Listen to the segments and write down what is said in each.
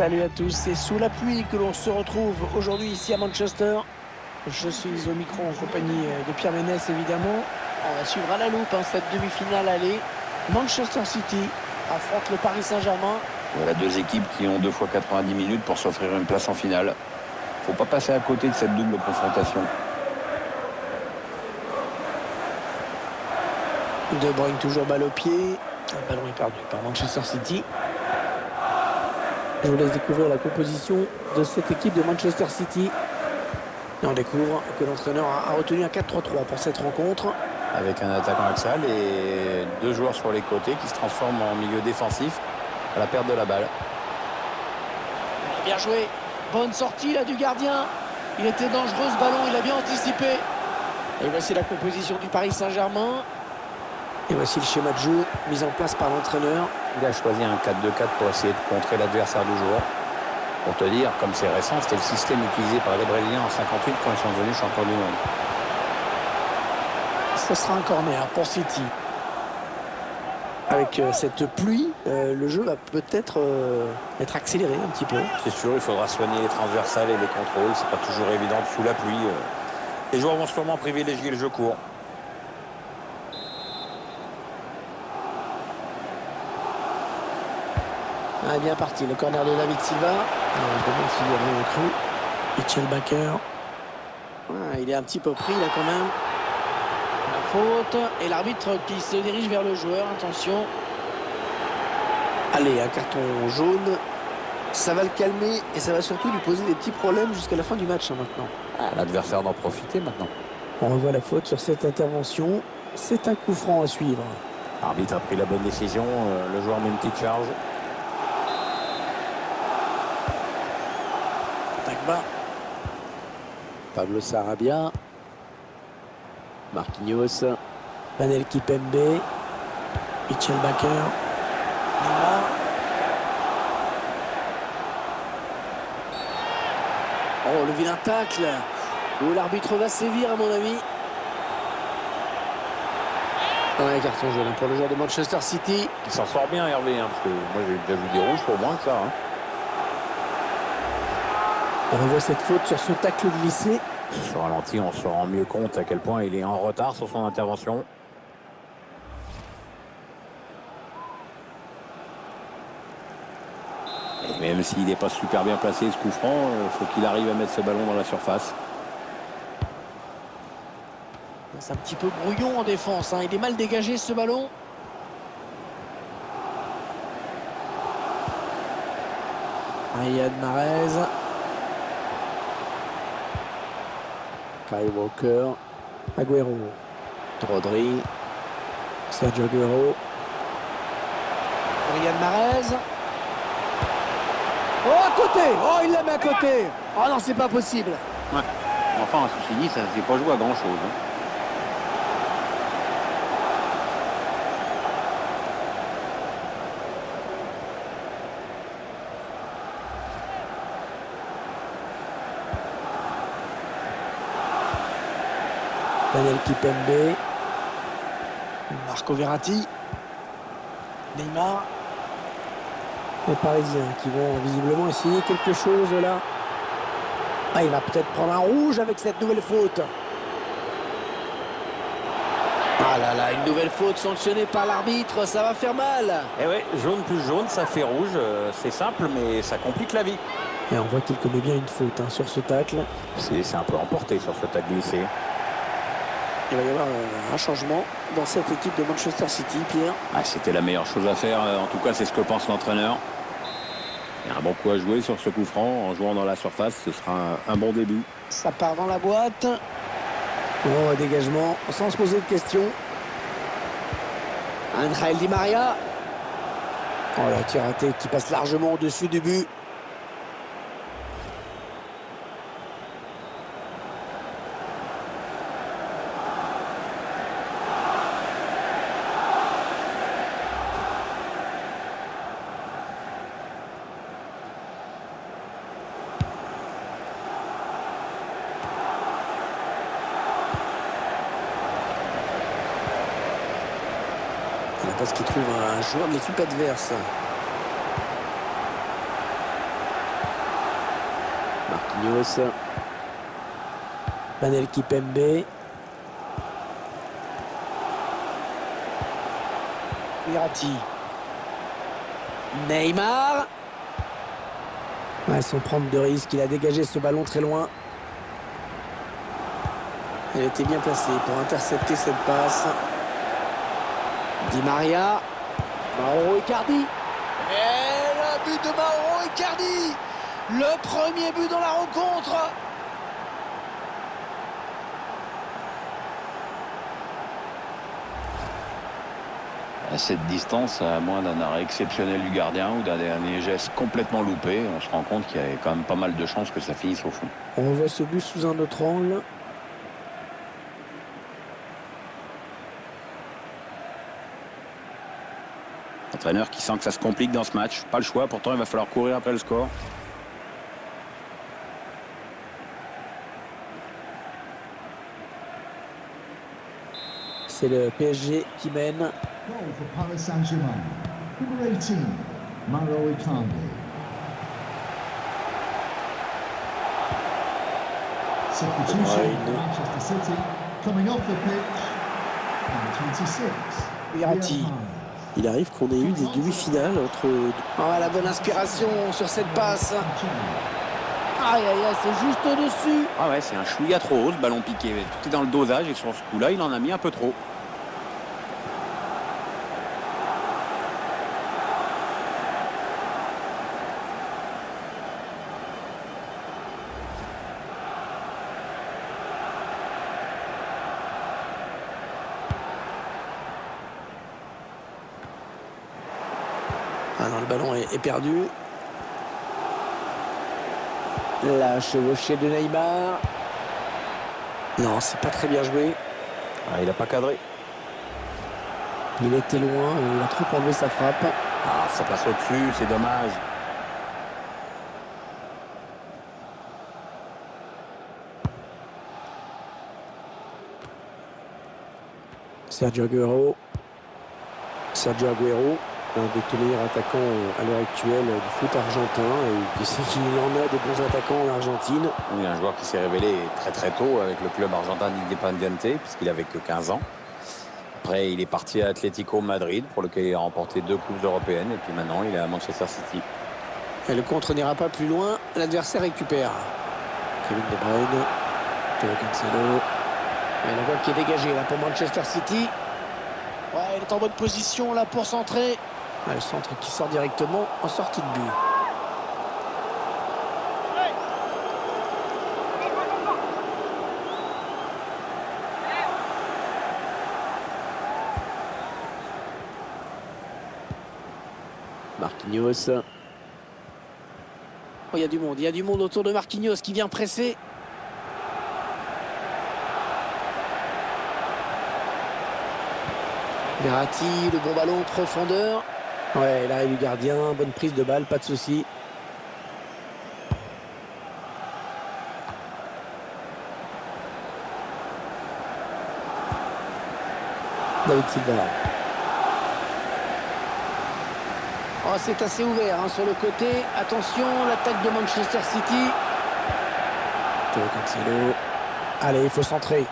Salut à tous, c'est sous la pluie que l'on se retrouve aujourd'hui ici à Manchester. Je suis au micro en compagnie de Pierre Ménès évidemment. On va suivre à la loupe cette demi-finale aller. Manchester City affronte le Paris Saint-Germain. Voilà deux équipes qui ont 2 fois 90 minutes pour s'offrir une place en finale. Faut pas passer à côté de cette double confrontation. De Bruyne toujours balle au pied. Le ballon est perdu par Manchester City. Je vous laisse découvrir la composition de cette équipe de Manchester City. Et on découvre que l'entraîneur a retenu un 4-3-3 pour cette rencontre. Avec un attaquant axial et 2 joueurs sur les côtés qui se transforment en milieu défensif à la perte de la balle. Bien joué. Bonne sortie là du gardien. Il était dangereux ce ballon, il a bien anticipé. Et voici la composition du Paris Saint-Germain. Et voici le schéma de jeu mis en place par l'entraîneur. Il a choisi un 4-2-4 pour essayer de contrer l'adversaire du jour. Pour te dire, comme c'est récent, c'était le système utilisé par les Brésiliens en 58 quand ils sont devenus champions du monde. Ce sera un corner pour City. Avec cette pluie, le jeu va peut-être être accéléré un petit peu. C'est sûr, il faudra soigner les transversales et les contrôles. C'est pas toujours évident sous la pluie. Les joueurs vont sûrement privilégier le jeu court. Ah, bien parti, le corner de David Silva. Je demande s'il y a rien cru. Mitchell Baker. Ah, il est un petit peu pris là quand même. La faute. Et l'arbitre qui se dirige vers le joueur. Attention. Allez, un carton jaune. Ça va le calmer et ça va surtout lui poser des petits problèmes jusqu'à la fin du match maintenant. L'adversaire d'en profiter maintenant. On revoit la faute sur cette intervention. C'est un coup franc à suivre. L'arbitre a pris la bonne décision. Le joueur met une petite charge. Pablo Sarabia, Marquinhos, Panel Kipembe, Mitchell Baker, Neymar. Oh, le vilain tacle. Oh, l'arbitre va sévir à mon avis. Ouais, carton jaune pour le joueur de Manchester City. Il s'en sort bien Hervé, parce que moi j'ai déjà vu des rouges pour moins que ça. On revoit cette faute sur ce tacle glissé. Sur ralenti, on se rend mieux compte à quel point il est en retard sur son intervention. Et même s'il n'est pas super bien placé ce coup franc, il faut qu'il arrive à mettre ce ballon dans la surface. C'est un petit peu brouillon en défense. Il est mal dégagé ce ballon. Riyad Mahrez. Kyle Walker, Agüero, Rodri, Sergio Agüero, Riyad Mahrez. Oh, à côté! Oh, il la met à côté! Oh non, c'est pas possible! Ouais. Enfin, ceci dit, ça ne s'est pas joué à grand-chose. Daniel Kipembe, Marco Verratti, Neymar. Les Parisiens qui vont visiblement essayer quelque chose là. Ah, il va peut-être prendre un rouge avec cette nouvelle faute. Ah là là, une nouvelle faute sanctionnée par l'arbitre, ça va faire mal. Eh ouais, jaune plus jaune, ça fait rouge. C'est simple, mais ça complique la vie. Et on voit qu'il commet bien une faute sur ce tacle. C'est un peu emporté sur ce tacle glissé. Il va y avoir un changement dans cette équipe de Manchester City, Pierre. C'était la meilleure chose à faire. En tout cas, c'est ce que pense l'entraîneur. Il y a un bon coup à jouer sur ce coup franc. En jouant dans la surface, ce sera un bon début. Ça part dans la boîte. Bon, dégagement, sans se poser de questions. Angel Di Maria. Oh, la tir raté qui passe largement au-dessus du but. Parce qu'il trouve un joueur de l'équipe adverse. Marquinhos. Manel Kipembe. Verratti. Neymar. Ouais, sans prendre de risque, il a dégagé ce ballon très loin. Elle était bien placée pour intercepter cette passe. Di Maria. Mauro Icardi. Et le but de Mauro Icardi. Le premier but dans la rencontre. À cette distance, à moins d'un arrêt exceptionnel du gardien ou d'un dernier geste complètement loupé, on se rend compte qu'il y avait quand même pas mal de chances que ça finisse au fond. On revoit ce but sous un autre angle. Entraîneur qui sent que ça se complique dans ce match. Pas le choix, pourtant il va falloir courir après le score. C'est le PSG qui mène. Goal for Paris Saint-Germain. Number 18, Mauro Icardi. Substitution for Manchester City. Coming off the pitch, number 26. Verratti. Il arrive qu'on ait eu des demi-finales entre... Oh, la bonne inspiration sur cette passe. Aïe, aïe, aïe, c'est juste au-dessus. Ah ouais, c'est un chouïa trop haut ce ballon piqué. Tout est dans le dosage et sur ce coup-là, il en a mis un peu trop. Ah non, le ballon est perdu. La chevauchée de Neymar. Non, c'est pas très bien joué. Ah, il n'a pas cadré. Il était loin, il a trop enlevé sa frappe. Ah, ça passe au-dessus, c'est dommage. Sergio Aguero. Sergio Aguero, un des meilleurs attaquants à l'heure actuelle du foot argentin. Et puis c'est qu'il en a des bons attaquants en Argentine. Oui, un joueur qui s'est révélé très très tôt avec le club argentin d'Independiente, puisqu'il avait que 15 ans. Après, il est parti à Atlético Madrid, pour lequel il a remporté 2 coupes européennes. Et puis maintenant, il est à Manchester City. Et le contre n'ira pas plus loin. L'adversaire récupère. Kevin De Bruyne. Joao Cancelo. Et la voie qui est dégagée là pour Manchester City. Ouais, il est en bonne position là pour centrer. Ouais, le centre qui sort directement en sortie de but. Marquinhos. Oh, il y a du monde autour de Marquinhos qui vient presser. Verratti, le bon ballon, profondeur. Ouais, l'arrêt du gardien, bonne prise de balle, pas de souci. David Silva. Oh, c'est assez ouvert hein, sur le côté. Attention, l'attaque de Manchester City. Joao Cancelo. Allez, il faut centrer.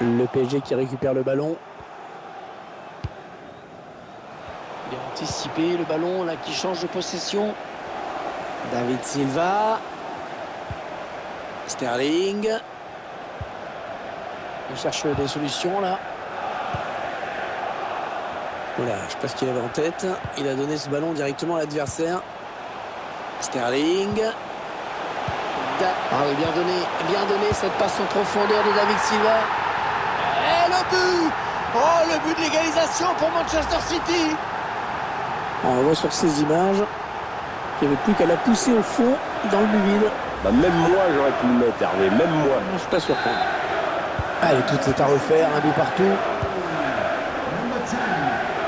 Le PSG qui récupère le ballon. Bien anticipé, le ballon là qui change de possession. David Silva. Sterling. Il cherche des solutions là. Voilà, je sais pas ce qu'il avait en tête. Il a donné ce ballon directement à l'adversaire. Sterling. Ah oui, bien donné cette passe en profondeur de David Silva. Et le but! Oh, le but de l'égalisation pour Manchester City. On voit sur ces images qu'il n'y avait plus qu'à la pousser au fond dans le but vide. Bah, même moi, j'aurais pu le mettre, Hervé, même moi. Je suis pas surpris. Allez, tout est à refaire, un but partout. Number 10,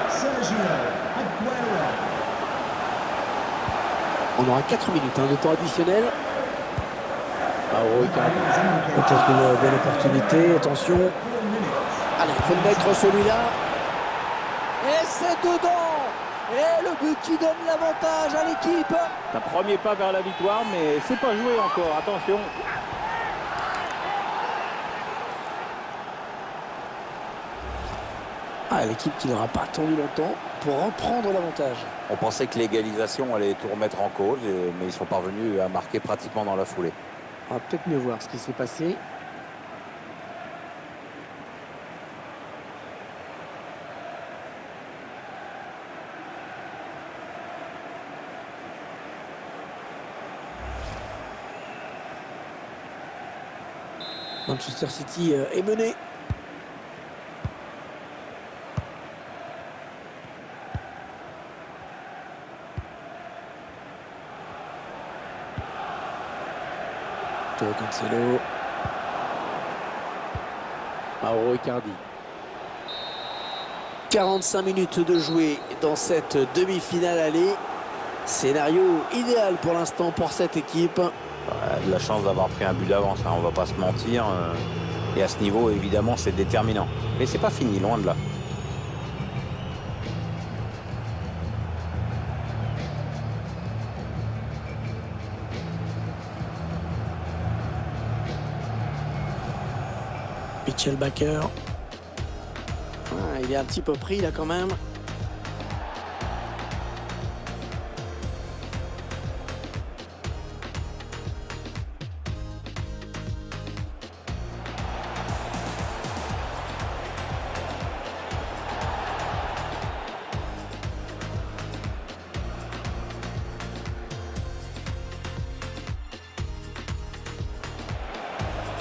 Sergio Aguero. On aura 4 minutes de temps additionnel. Peut-être une bonne opportunité, attention. Allez, il faut le mettre celui-là. Et c'est dedans. Et le but qui donne l'avantage à l'équipe. Un premier pas vers la victoire, mais c'est pas joué encore. Attention. L'équipe qui n'aura pas attendu longtemps pour reprendre l'avantage. On pensait que l'égalisation allait tout remettre en cause, mais ils sont parvenus à marquer pratiquement dans la foulée. On va peut-être mieux voir ce qui s'est passé. Manchester City est mené. Joao Cancelo. Mauro Icardi. 45 minutes de jouer dans cette demi-finale aller. Scénario idéal pour l'instant pour cette équipe. De la chance d'avoir pris un but d'avance, hein, on va pas se mentir. Et à ce niveau, évidemment, c'est déterminant. Mais c'est pas fini, loin de là. Mitchell Baker. Il est un petit peu pris là quand même.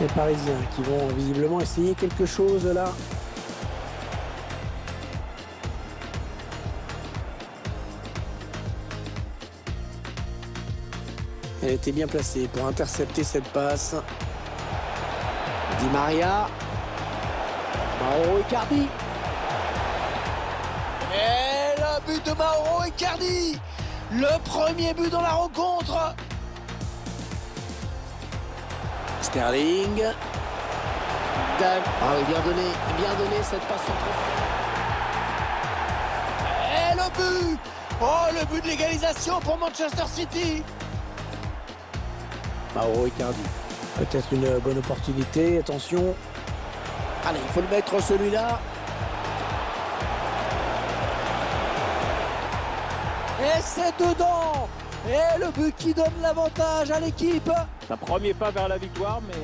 Les Parisiens qui vont visiblement essayer quelque chose là. Elle était bien placée pour intercepter cette passe. Di Maria. Mauro Icardi. Et le but de Mauro Icardi. Le premier but dans la rencontre. Sterling. Bien donné cette passe en profondeur. Et le but. Oh, le but de l'égalisation pour Manchester City. Mauro Icardi. Peut-être une bonne opportunité, attention. Allez, il faut le mettre celui-là. Et c'est dedans. Et le but qui donne l'avantage à l'équipe. Un premier pas vers la victoire, mais